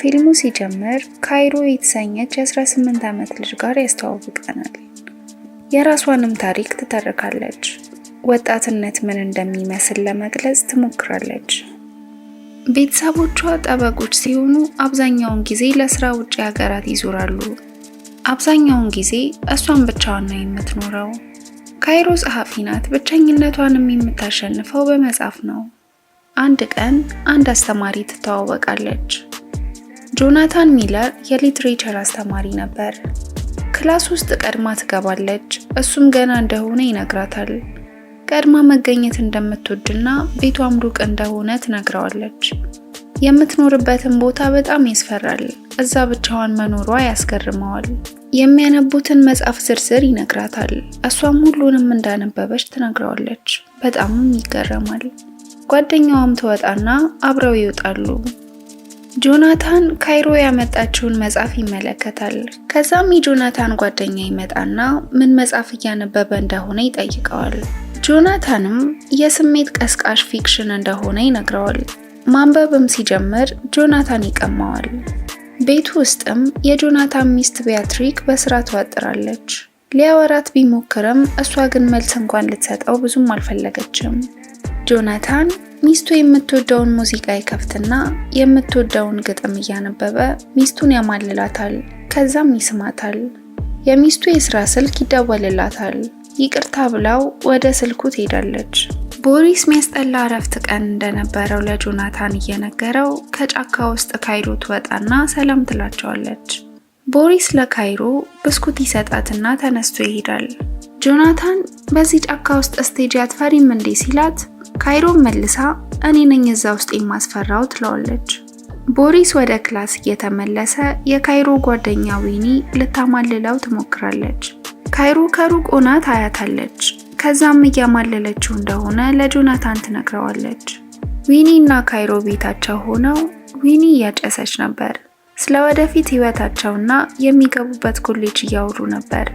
ፊልሙ ሲጀምር ካይሮ የተሰኘች የ18 ዓመት ልጅ ጋር ያስተዋውቀናል። የራሷንም ታሪክ ትተርካለች። ወጣትነት ምን እንደሚመስል ለመግለጽ ትሞክራለች። ቤተሰቦቿ ጠበቆች ሲሆኑ አብዛኛውን ጊዜ ለስራ ውጭ ሀገራት ይዞራሉ። አብዛኛውን ጊዜ እሷን ብቻዋን ነው የምትኖረው። ካይሮ ጸሐፊ ናት። ብቸኝነቷንም የምታሸንፈው በመጻፍ ነው። አንድ ቀን አንድ አስተማሪ ትተዋወቃለች። ጆናታን ሚለር የሊትሬቸር አስተማሪ ነበር። ክላስ ውስጥ ቀድማ ትገባለች። እሱም ገና እንደሆነ ይነግራታል። ቀድማ መገኘት እንደምትወድና ቤቷም ሩቅ እንደሆነ ትነግረዋለች። የምትኖርበትን ቦታ በጣም ያስፈራል። እዛ ብቻዋን መኖሯ ያስገርመዋል። የሚያነቡትን መጽሐፍ ዝርዝር ይነግራታል። እሷም ሁሉንም እንዳነበበች ትነግረዋለች። በጣምም ይገረማል። ጓደኛዋም ትወጣና አብረው ይወጣሉ። ጆናታን ካይሮ ያመጣችውን መጽሐፍ ይመለከታል። ከዛም የጆናታን ጓደኛ ይመጣና ምን መጽሐፍ እያነበበ እንደሆነ ይጠይቀዋል። ጆናታንም የስሜት ቀስቃሽ ፊክሽን እንደሆነ ይነግረዋል። ማንበብም ሲጀምር ጆናታን ይቀማዋል። ቤት ውስጥም የጆናታን ሚስት ቢያትሪክ በስራ ትወጥራለች። ሊያወራት ቢሞክርም እሷ ግን መልስ እንኳን ልትሰጠው ብዙም አልፈለገችም። ጆናታን ሚስቱ የምትወደውን ሙዚቃ ይከፍትና የምትወደውን ግጥም እያነበበ ሚስቱን ያማልላታል። ከዛም ይስማታል። የሚስቱ የስራ ስልክ ይደወልላታል። ይቅርታ ብላው ወደ ስልኩ ትሄዳለች። ቦሪስ ሚያስጠላ እረፍት ቀን እንደነበረው ለጆናታን እየነገረው ከጫካ ውስጥ ካይሮ ትወጣና ሰላም ትላቸዋለች። ቦሪስ ለካይሮ ብስኩት ይሰጣትና ተነስቶ ይሄዳል። ጆናታን በዚህ ጫካ ውስጥ ስቴጅ አትፈሪም እንዴ ሲላት ካይሮ መልሳ እኔ ነኝ እዛ ውስጥ የማስፈራው ትለዋለች። ቦሪስ ወደ ክላስ እየተመለሰ የካይሮ ጓደኛ ዊኒ ልታማልለው ትሞክራለች። ካይሮ ከሩቅ ሆና ታያታለች። ከዛም እያማለለችው እንደሆነ ለጆናታን ትነግረዋለች። ዊኒ እና ካይሮ ቤታቸው ሆነው ዊኒ እያጨሰች ነበር። ስለ ወደፊት ህይወታቸውና የሚገቡበት ኮሌጅ እያወሩ ነበር።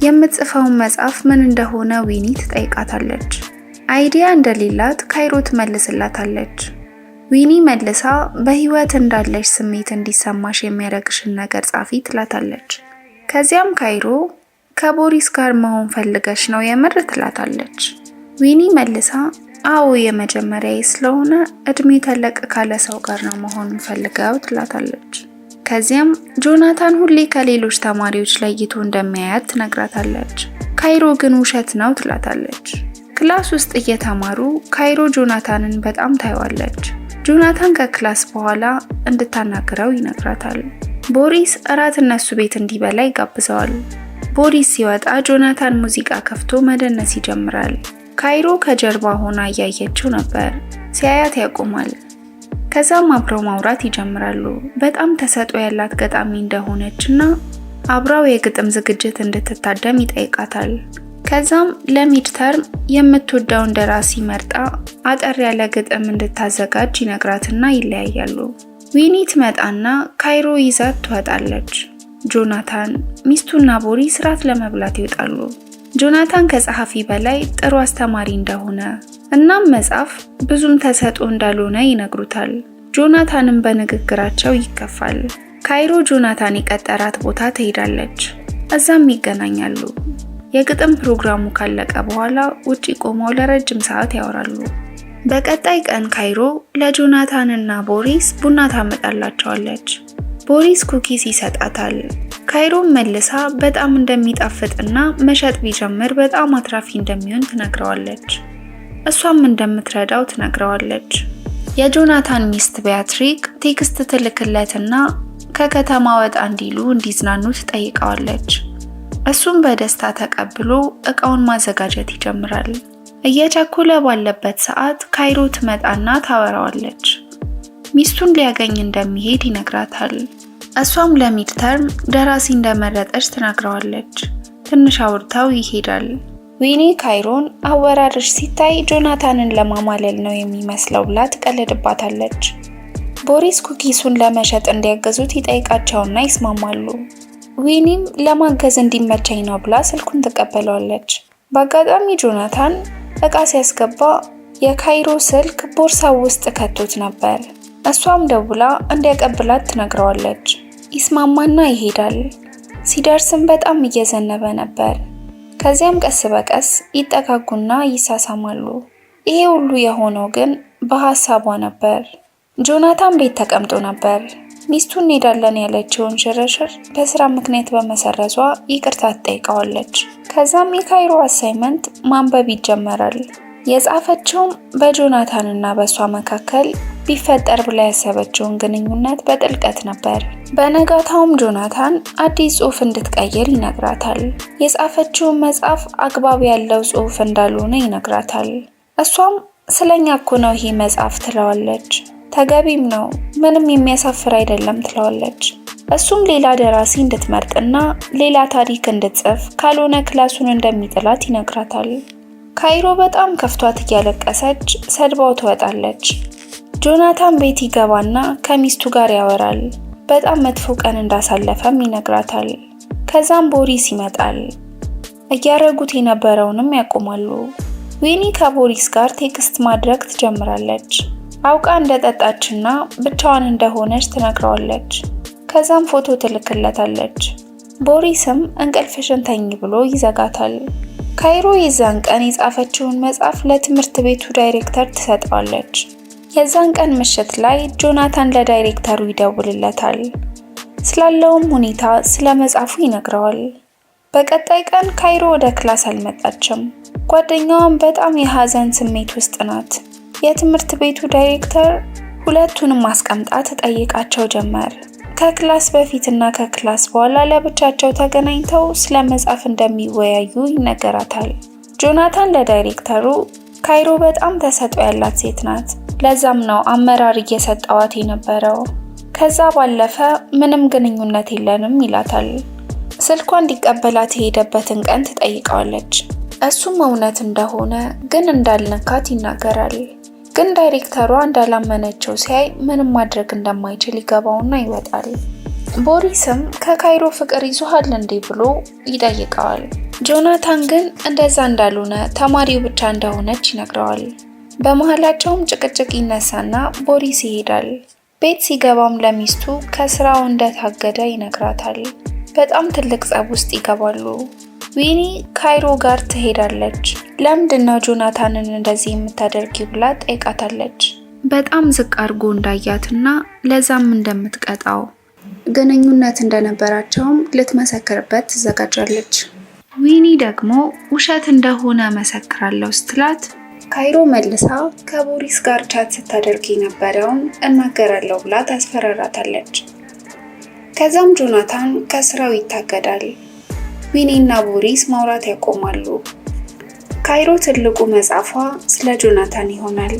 የምትጽፈውን መጽሐፍ ምን እንደሆነ ዊኒ ትጠይቃታለች። አይዲያ እንደሌላት ካይሮ ትመልስላታለች። ዊኒ መልሳ በህይወት እንዳለሽ ስሜት እንዲሰማሽ የሚያደርግሽን ነገር ጻፊ ትላታለች። ከዚያም ካይሮ ከቦሪስ ጋር መሆን ፈልገሽ ነው የምር ትላታለች። ዊኒ መልሳ አዎ የመጀመሪያዬ ስለሆነ እድሜ ተለቅ ካለ ሰው ጋር ነው መሆን ፈልገው ትላታለች። ከዚያም ጆናታን ሁሌ ከሌሎች ተማሪዎች ለይቶ እንደሚያያት ትነግራታለች። ካይሮ ግን ውሸት ነው ትላታለች። ክላስ ውስጥ እየተማሩ ካይሮ ጆናታንን በጣም ታየዋለች። ጆናታን ከክላስ በኋላ እንድታናግረው ይነግራታል። ቦሪስ እራት እነሱ ቤት እንዲበላ ይጋብዘዋል። ቦሪስ ሲወጣ ጆናታን ሙዚቃ ከፍቶ መደነስ ይጀምራል። ካይሮ ከጀርባ ሆና እያየችው ነበር። ሲያያት ያቆማል። ከዛም አብረው ማውራት ይጀምራሉ። በጣም ተሰጥኦ ያላት ገጣሚ እንደሆነችና አብራው የግጥም ዝግጅት እንድትታደም ይጠይቃታል። ከዛም ለሚድተርም የምትወደውን ደራሲ መርጣ አጠር ያለ ግጥም እንድታዘጋጅ ይነግራትና ይለያያሉ። ዊኒ ትመጣና ካይሮ ይዛት ትወጣለች። ጆናታን ሚስቱና ቦሪስ ራት ለመብላት ይወጣሉ። ጆናታን ከጸሐፊ በላይ ጥሩ አስተማሪ እንደሆነ እናም መጽሐፍ ብዙም ተሰጥኦ እንዳልሆነ ይነግሩታል። ጆናታንም በንግግራቸው ይከፋል። ካይሮ ጆናታን የቀጠራት ቦታ ትሄዳለች። እዛም ይገናኛሉ። የግጥም ፕሮግራሙ ካለቀ በኋላ ውጪ ቆመው ለረጅም ሰዓት ያወራሉ። በቀጣይ ቀን ካይሮ ለጆናታን እና ቦሪስ ቡና ታመጣላቸዋለች። ቦሪስ ኩኪስ ይሰጣታል። ካይሮም መልሳ በጣም እንደሚጣፍጥና መሸጥ ቢጀምር በጣም አትራፊ እንደሚሆን ትነግረዋለች። እሷም እንደምትረዳው ትነግረዋለች። የጆናታን ሚስት ቢያትሪክ ቴክስት ትልክለትና ከከተማ ወጣ እንዲሉ እንዲዝናኑ ትጠይቀዋለች። እሱም በደስታ ተቀብሎ እቃውን ማዘጋጀት ይጀምራል። እየቸኮለ ባለበት ሰዓት ካይሮ ትመጣና ታወራዋለች። ሚስቱን ሊያገኝ እንደሚሄድ ይነግራታል። እሷም ለሚድተርም ደራሲ እንደመረጠች ትነግረዋለች። ትንሽ አውርተው ይሄዳል። ዊኒ ካይሮን አወራርሽ ሲታይ ጆናታንን ለማማለል ነው የሚመስለው ብላ ትቀልድባታለች። ቦሪስ ኩኪሱን ለመሸጥ እንዲያገዙት ይጠይቃቸውና ይስማማሉ። ዊኒም ለማገዝ እንዲመቸኝ ነው ብላ ስልኩን ትቀበለዋለች። በአጋጣሚ ጆናታን እቃ ሲያስገባ የካይሮ ስልክ ቦርሳው ውስጥ ከቶት ነበር። እሷም ደውላ እንዲያቀብላት ትነግረዋለች። ይስማማና ይሄዳል። ሲደርስም በጣም እየዘነበ ነበር። ከዚያም ቀስ በቀስ ይጠጋጉና ይሳሳማሉ። ይሄ ሁሉ የሆነው ግን በሐሳቧ ነበር። ጆናታን ቤት ተቀምጦ ነበር። ሚስቱ እንሄዳለን ያለችውን ሽርሽር በስራ ምክንያት በመሰረዟ ይቅርታ ትጠይቀዋለች። ከዛም የካይሮ አሳይመንት ማንበብ ይጀመራል። የጻፈችውም በጆናታንና በእሷ መካከል ቢፈጠር ብላ ያሰበችውን ግንኙነት በጥልቀት ነበር። በነጋታውም ጆናታን አዲስ ጽሑፍ እንድትቀይር ይነግራታል። የጻፈችውን መጽሐፍ አግባብ ያለው ጽሑፍ እንዳልሆነ ይነግራታል። እሷም ስለኛ እኮ ነው ይሄ መጽሐፍ ትለዋለች። ተገቢም ነው፣ ምንም የሚያሳፍር አይደለም ትለዋለች። እሱም ሌላ ደራሲ እንድትመርጥና ሌላ ታሪክ እንድትጽፍ ካልሆነ ክላሱን እንደሚጥላት ይነግራታል። ካይሮ በጣም ከፍቷት እያለቀሰች ሰድባው ትወጣለች። ጆናታን ቤት ይገባና ከሚስቱ ጋር ያወራል። በጣም መጥፎ ቀን እንዳሳለፈም ይነግራታል። ከዛም ቦሪስ ይመጣል። እያረጉት የነበረውንም ያቆማሉ። ዊኒ ከቦሪስ ጋር ቴክስት ማድረግ ትጀምራለች። አውቃ እንደጠጣችና ብቻዋን እንደሆነች ትነግረዋለች። ከዛም ፎቶ ትልክለታለች። ቦሪስም እንቅልፍሽን ተኝ ብሎ ይዘጋታል። ካይሮ የዛን ቀን የጻፈችውን መጽሐፍ ለትምህርት ቤቱ ዳይሬክተር ትሰጠዋለች። የዛን ቀን ምሽት ላይ ጆናታን ለዳይሬክተሩ ይደውልለታል። ስላለውም ሁኔታ ስለ መጽሐፉ ይነግረዋል። በቀጣይ ቀን ካይሮ ወደ ክላስ አልመጣችም። ጓደኛዋም በጣም የሐዘን ስሜት ውስጥ ናት። የትምህርት ቤቱ ዳይሬክተር ሁለቱንም አስቀምጣ ትጠይቃቸው ጀመር። ከክላስ በፊትና ከክላስ በኋላ ለብቻቸው ተገናኝተው ስለ መጽሐፍ እንደሚወያዩ ይነገራታል። ጆናታን ለዳይሬክተሩ ካይሮ በጣም ተሰጥኦ ያላት ሴት ናት፣ ለዛም ነው አመራር እየሰጠዋት የነበረው። ከዛ ባለፈ ምንም ግንኙነት የለንም ይላታል። ስልኳ እንዲቀበላት የሄደበትን ቀን ትጠይቀዋለች። እሱም እውነት እንደሆነ ግን እንዳልነካት ይናገራል። ግን ዳይሬክተሯ እንዳላመነችው ሲያይ ምንም ማድረግ እንደማይችል ይገባውና ይወጣል። ቦሪስም ከካይሮ ፍቅር ይዞሃል እንዴ ብሎ ይጠይቀዋል። ጆናታን ግን እንደዛ እንዳልሆነ ተማሪው ብቻ እንደሆነች ይነግረዋል። በመሃላቸውም ጭቅጭቅ ይነሳና ቦሪስ ይሄዳል። ቤት ሲገባም ለሚስቱ ከስራው እንደታገደ ይነግራታል። በጣም ትልቅ ጸብ ውስጥ ይገባሉ። ዊኒ ካይሮ ጋር ትሄዳለች። ለምንድነው ጆናታንን እንደዚህ የምታደርጊው ብላ ጠይቃታለች። በጣም ዝቅ አድርጎ እንዳያትና ለዛም እንደምትቀጣው ግንኙነት እንደነበራቸውም ልትመሰክርበት ትዘጋጃለች። ዊኒ ደግሞ ውሸት እንደሆነ መሰክራለሁ ስትላት ካይሮ መልሳ ከቦሪስ ጋር ቻት ስታደርግ የነበረውን እናገራለሁ ብላ ታስፈራራታለች። ከዛም ጆናታን ከስራው ይታገዳል። ዊኒ እና ቦሪስ ማውራት ያቆማሉ። ካይሮ ትልቁ መጽሐፏ ስለ ጆናታን ይሆናል።